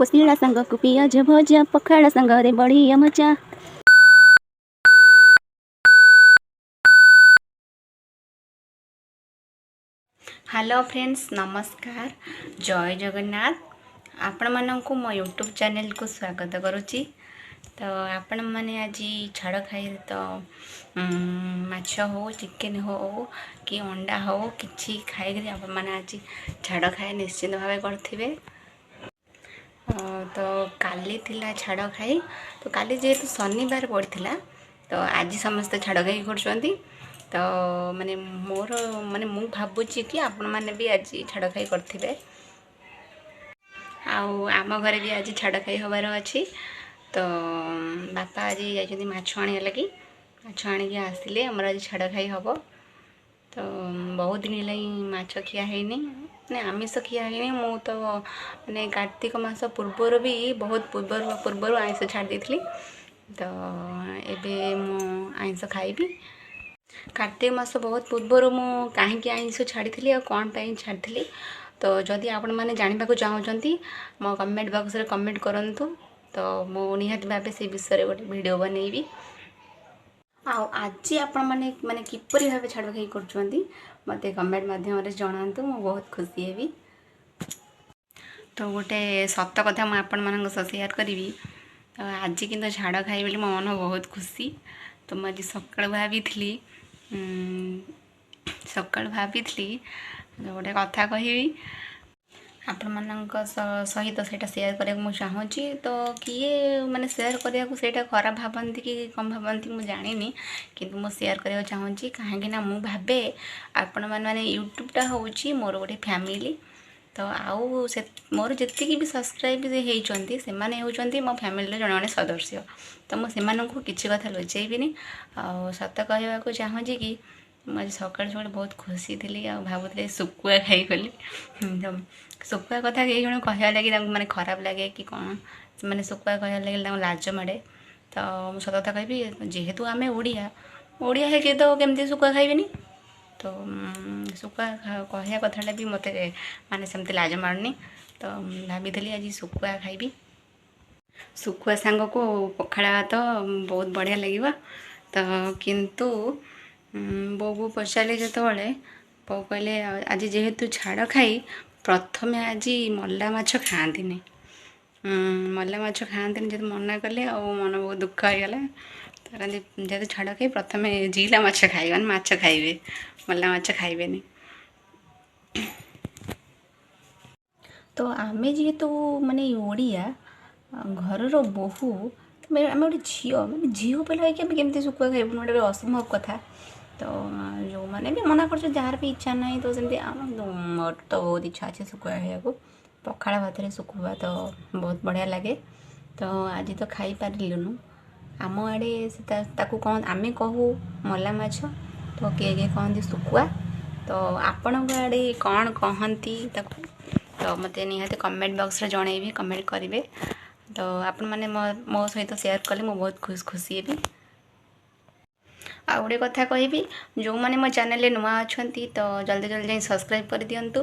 पोसीड़ा संग को पियाज भजा पखाड़ा संग रे बढ़िया मजा। हेलो फ्रेंड्स, नमस्कार, जय जगन्नाथ। आपण मानकु मो यूट्यूब चैनल को स्वागत करुच्ची। तो आपण मैंने आज छाड़ खाई तो माछ हो चिकेन हो कि अंडा हो कि खाई आप मैंने आज छाड़ खाए निश्चिंत भाव करथिबे। तो काली थिला छाड़ खाई, तो काली जेहेतु शनिवार पड़ता तो आज समस्ते छाड़ खाई कर तो माने मोर माने मु भावुची कि आपण मैंने भी आज छाड़ खाई करथिबे। आम घरे भी आज छाड़ खाई हबार अच्छी। तो बापा आज जाइए माछ आने लगी, माछ आणिकी आसिले आमर आज छाड़ खाई हम। तो बहुत दिन है माछ खिया है मैंने आमिष खिया है मु तो मैंने कार्तिक मास पूर्वर भी बहुत पूर्वर आइंस छाड़ दी। तो एबे मु आइंस खाइबी। कार्तिक मास बहुत पूर्वर मु कहीं आइंस छाड़ी और कौन पर छाड़ी। तो जदि आपण मैंने जानवा चाहते मो कमेंट बॉक्स रे कमेंट करंतु। तो मु निहाती भावे से विषय गोटे वीडियो बनैबी। आज आपण मैंने माने किपरि भावे छाड़ खाई कर मते कमेंट माध्यम जनातु, मु बहुत खुशी हेबी। तो गोटे सत कथा मुझे आपण मान शेयर करी। तो आज कि झाड़ खाई बोली मो मन बहुत खुशी। तो मुझे सकाल भावी गोटे कथा कहि आपण मानक सहित सेटा शेयर करने को चाहूँगी। तो किए माने शेयर करने को सेटा खराब भावती कि कम भावती मुझे जानी, किंतु मु शेयर करने चाहूँगी कहीं मु भावे आपण मैंने यूट्यूबटा हूँ मोर गोटे फैमिली। तो आउ से मोर जी भी सब्सक्राइब होती से होती मो फैमिली जड़े जड़े सदस्य। तो मुझे किसी कथा लुचेबी आ सत कहवाक चाहूँगी कि मुझे सकाल सकाल बहुत खुशी थी। भावुली सुकुआ खाईगली। सुकुआ कथा कई जन कह लगे मैंने खराब लगे कि कौन मैंने सुकुआ कह लगे लाज माड़े। तो मुझे सत कथा कहि जेहेतु आम ओडिया है तो केमती सुकुआ खाइबेनी। तो सुकुआ कहया कथाटा भी मत माने सेमती लाज मारनी। तो भाभी आज सुकुआ खाइबी। सुकुआ सांग को पखाड़ा भात बहुत बढ़िया लगे। तो किंतु बो को पचारे जिते बो कहले आज जेहेतु छाड़ खाई प्रथमे आज मल्ला माछ खाती। मल्ला माछ खाती जब मना कले मन बहुत दुख होगला। तो जेहेतु छाड़ खाई प्रथमे जिला माछ खाइबे, माछ खाइबे, मल्ला माछ खाइबेनी। तो आम जेहेतु माने ओडिया घर बोहू आम गोटे झी मैंने झी पहले कि केमती सुकुआ खाइबू गोटे असंभव कथा। तो जो मैंने भी मना कर जार भी इच्छा ना तो सेमती मोर तो बहुत इच्छा अच्छे सुकुआ खाइबा। पखाड़ा भात सुकुआ तो बहुत बढ़िया लगे। तो आज तो खाई पार्लुनु। आम आड़े कौन आम कहू मल्ला माछ, तो किए किए कहती सुकुआ। तो आपण आड़े कौन कहती तो मत निहाती कमेंट बॉक्स रे जनइबे, कमेंट करेंगे। तो आपण मैंने मो सहित शेयर कले मु बहुत खुशी हेबी। आ गोटे कथा कहि जो मैंने मो चैनल नुआ अच्छा तो जल्दी जल्दी सब्सक्राइब कर दिंतु,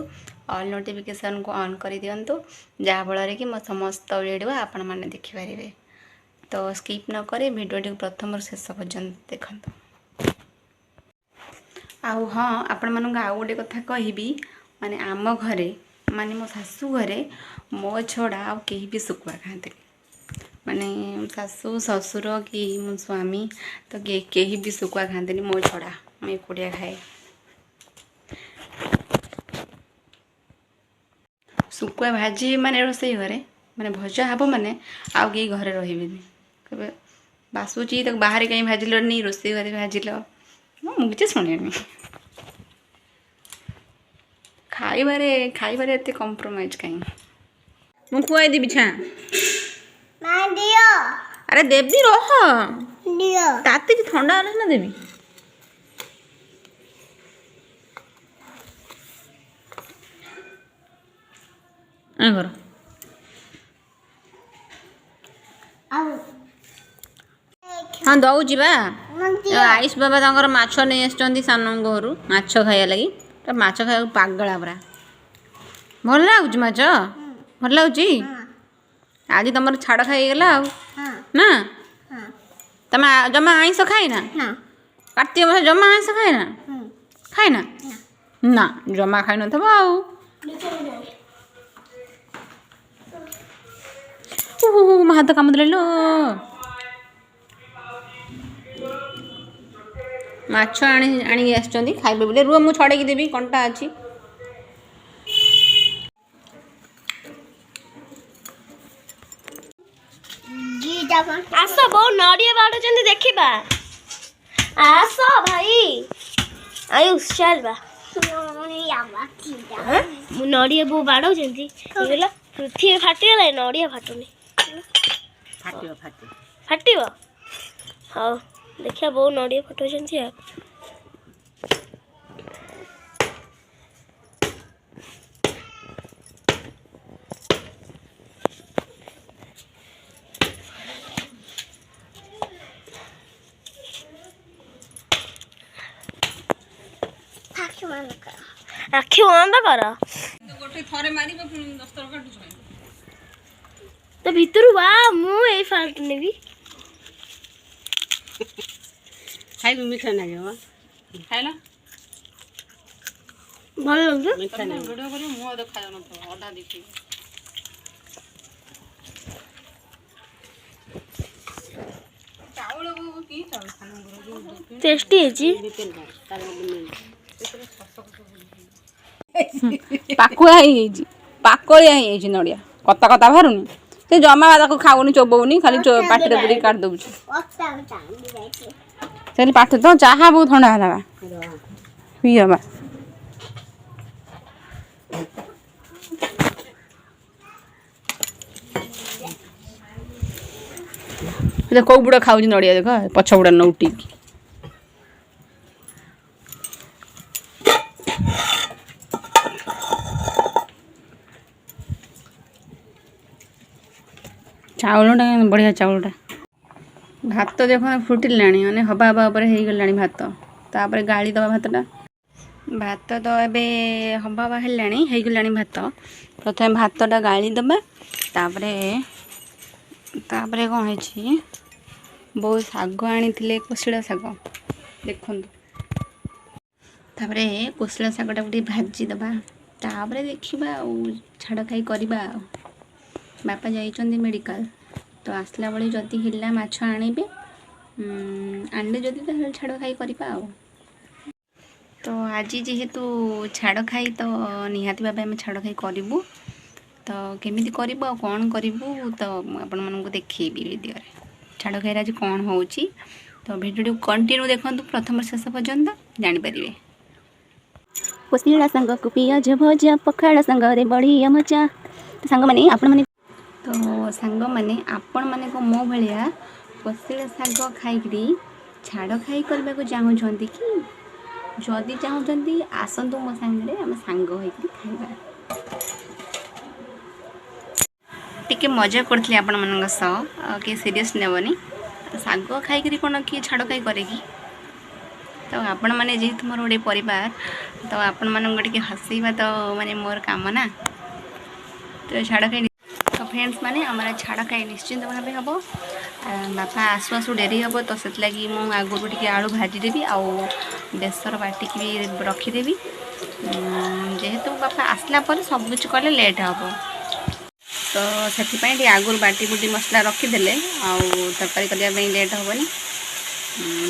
ऑल नोटिफिकेशन को ऑन कर दिंतु, जहाँफल कि मो समस्त वीडियो आपण मैंने देखिपारे। तो स्किप न करे वीडियो प्रथम शेष पर्यंत देखते। आउ हाँ आपण मानक आउ गोटे कथा कहि माने आम घरे माने मो सासू घरे मो छड़ा आ कहीं भी सुकुआ खाते माने सासू ससुर कि मो स्वामी तो कहीं भी सुकुआ खाते मो छड़ा मैं एकुटिया खाए। सुकुआ भाजी माने रोसई घरे माने भजा हब माने आउ कहीं घरे रही बासुची तो बाहर कहीं भाजिल नहीं रोसई घरे भाजिल मुझे शुणी खाइबारे एते कॉम्प्रोमाइज कहीं मु खुआई देबी छा अरे देवी रह ताते कि ठंडा है ना देवी। घर हाँ दौ जी आयुष बाबा तंकर माछ नहीं आसुँच सान घर माछ खाया लगी। तो माछ खाया पागला पूरा भल लगुच माछ भल लगुच आज तुम छाड़ खाईगला ना तुम जमा आईस खाईना कार्तिक मास जमा आईस खाईना खाईना ना जमा खाई न मो हाथ काम देलो माछ आनी आसछंती खाइबे बोले रुह मु छड़ेकी देबी कंटा अछि आस बहु नड़िया बाड़ुचंदी देखिबा आस भाई आयुष चल बा मु नड़िया बहु बाड़ुचंदी बोला पृथ्वी फाटिगला नड़िया फाटुनी फाटिबो हाँ देखिया बहु नड़िया फाटुचंदी आ आखि बंद कर गोटे थरे मारिबो 10 थर काटु छ तो भितरु बा मु ए फाल्ट नेबी खाइबो मीठा ना जो खाइला भल लगे मीठा ना वीडियो करियो मु अद खाय न तो आधा देखि चावल को की चावल खाना टेस्टी है जी पाकुआ ही पाकलिया ही नड़िया कता कता बाहरुनी से जमा ताको खाऊनी चोबौनी खाली पाटिरे बुड़ी काट दउची से पाठ तो चाहा बहुत ठंडा हला पिया बा देख को बुड़ा खाऊजी नड़िया देख पछ बुड़ा नउटी चाउलटा बढ़िया चाउलटा भात देख फुटिलाणी मैंने हवा हवा उपर हो गलानी भात तापर गाड़ी दबा भातटा भात तो एबे हवा हवा हेलाणी हो गलानी भात प्रथम भातटा गाड़ी दबा तापरे तापरे कौन है बहुत शाग आनी कोशिला शाग देखु तापरे कोशिला शागटा गोटे भाजी दबा तापरे देखा छाड़ खाई करवा बापा जाइछन्ति मेडिकल तो आसला बेले जदि हिला माछ आनिबे आनले जदि तो छाड़ खाई करवा तो आज जेहेतु छाड़ खाई तो निहाती भाव आम छाड़ खाई करूँ तो केमिति करूँ आ कौन करूँ तो आपण मानक देखी वीडियो छाड़ खाई आज कौन हो तो वीडियो कंटिन्यू देखु प्रथम शेष पर्यंत जानीपर कोशिला सांग को पियाज भजा पखाड़ सांगे बढ़िया मजा तो सांग मैंने आपण मैंने तो सांग मैंने आपण मैंने को मो भाया कोशिला शाग खाई छाड़ खाई करने को चाहूँगी कि जदि चाहूँगी आसतु मो सांगे आम सांग होकर खाइबा टिके मजा करी आपण मान कि सीरीयस नेबनी शाग खाई कौन किए छाड़ खाई करे कि तो आपण मैंने जेहेतु मोर गोटे परिवार तो आपण मानक हसैबा तो माने मोर काम ना तो छाड़ खाई तो फ्रेंड्स माने हमारा छाड़ खाई निश्चिंत भाव हम बापा आसु आसु डेरी हम तो से लगी मुझे आगुरी टी आलू भाजीदेवी आउ बेसर बाटिक भी रखीदेवी जेहेतु बापा आसला पर सबकिछ कले लेट हम तो से आगुरी बाटी बुटी मसला रखीदे आउ तरकारी करने लेट हेनी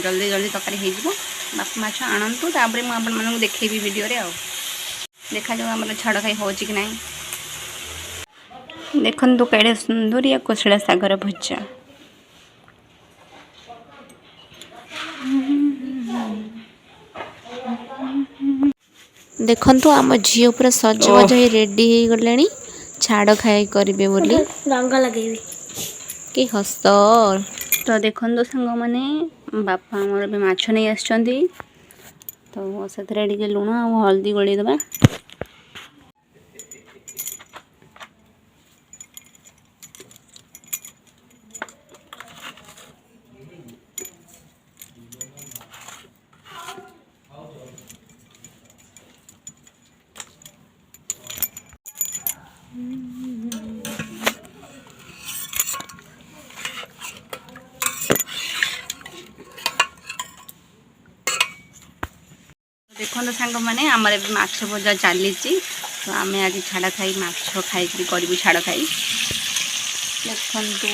जल्दी जल्दी तरकारी हो बापा माछ आणतु तापर मुझे देखी वीडियो रे देखा जाओ आम छाड़ खाई हो कि ना देखु केड़े सुंदरिया कोशिला सागर भजा देखु आम झी पूरा सजवज रेडी हो गले छाड़ खाई करेंगे बोली रंग लगे कि हस तो देखु सांग मैंने बापा आमर भी माछ नहीं आसछंती तो से लुण आ हल्दी गोलैदबा ଦେଖନ୍ତୁ ସାଙ୍ଗମାନେ ଆମର ଏବେ ମାଛ ଭଜା ଚାଲିଛି। ତ ଆମେ ଆଜି ଛାଡ଼ ଖାଇ ମାଛ ଖାଇକରି କରିବୁ ଛାଡ଼ ଖାଇ। ଦେଖନ୍ତୁ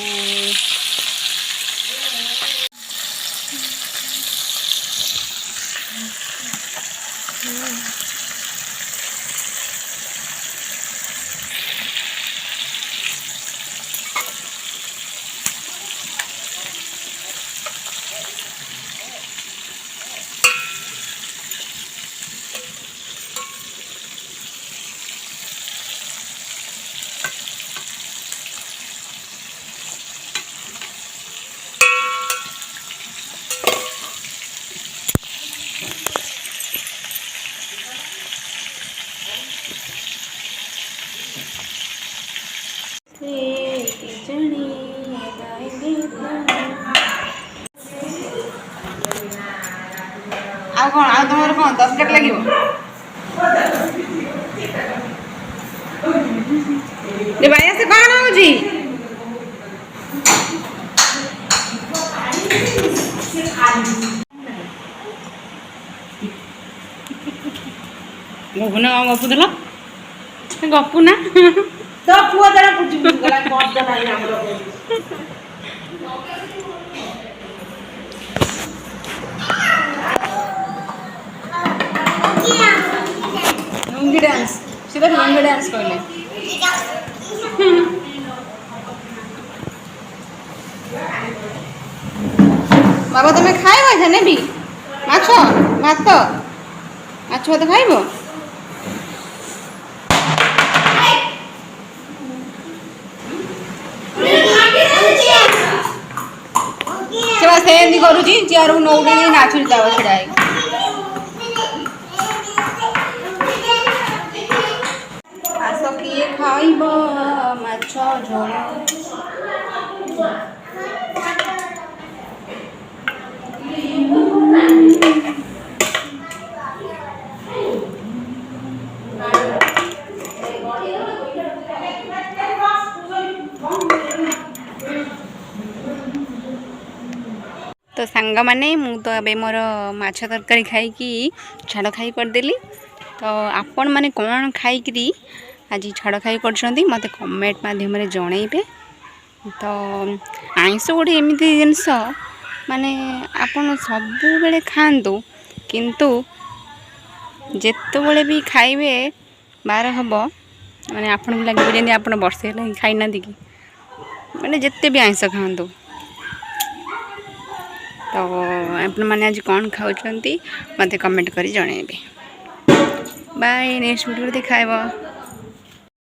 ଆଉ କ'ଣ ଆଉ ତମର କ'ଣ 10 ମିନିଟ୍ ଲାଗିବ? ଭାଇ ଆସେ କ'ଣ ହେଉଛି? ଗପୁ ନା କ'ଣ ଗପୁଥିଲ? ଗପୁ ନା ତ ପୁଅ ଦ୍ୱାରା ବୁଝିଗଲା କଣ ନାହିଁ ଆମର ଲୁଙ୍ଗି ଡ୍ୟାନ୍ସ ସେଟା ଲୁଙ୍ଗି ଡ୍ୟାନ୍ସ କହିଲେ। ବାବା ତମେ ଖାଇବ ଏଇଟା ନେବି ମାଛ ଭାତ ମାଛ ଭାତ ଖାଇବ? ସେ ବା ସେମିତି କରୁଛି ଚେୟାରକୁ ନଉଟେଇ ନାଚୁଛି ତା ଛିଡ଼ା ହେଇକି। ଆସ କିଏ ଖାଇବ ମାଛ ଝୋଳ? तो सांग माने मु तो अबे मोर माछ तरकारी खाई छाड़ खाई करदेली। तो आपण माने कौन खाई आज छाड़ खाई कर मत कमेंट माध्यम जनइबे। तो आइंष गोटे एमती जिनस माने आपण सबु बेले खातु किंतु जेते बड़े भी खाइबे बार हम माने आपण भी लगे जमी आप वर्षे खाई ना कि माने जिते भी आइंष खातु। तो आप मैंने आज कौन खाऊँ मत कमेंट कर जनइबे। Bye next video देखाइब।